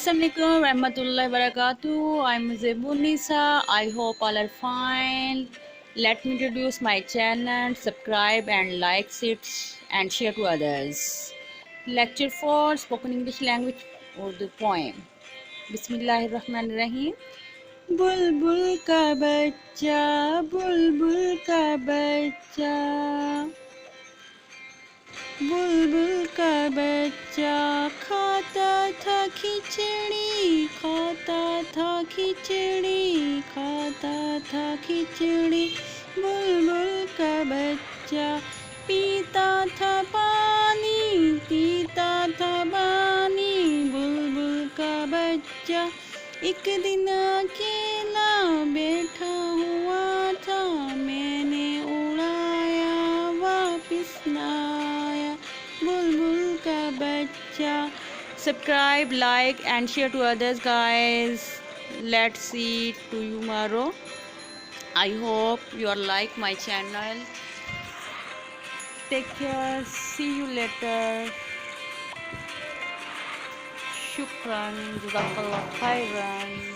Assalamualaikum warahmatullahi wabarakatuh. I'm Zeb Un Nisa. I hope all are fine. Let me introduce my channel, subscribe and like it and share to others. Lecture 4 Spoken English Language Urdu Poem. Bismillahirrahmanirrahim. बुलबुल का बच्चा, बुलबुल का बच्चा, बुलबुल का बच्चा खाता था खिचड़ी, खाता था खिचड़ी, खाता था खिचड़ी। बुलबुल का बच्चा पीता था पानी, पीता था पानी। बुलबुल का बच्चा एक दिन अकेला बैठा हुआ था, मैंने उड़ाया वापिस ना आया। बुलबुल का बच्चा। Subscribe, like and share to others guys. Let's see to you tomorrow. I hope you are like my channel. Take care. See you later. Shukran. Jazakallah khairan.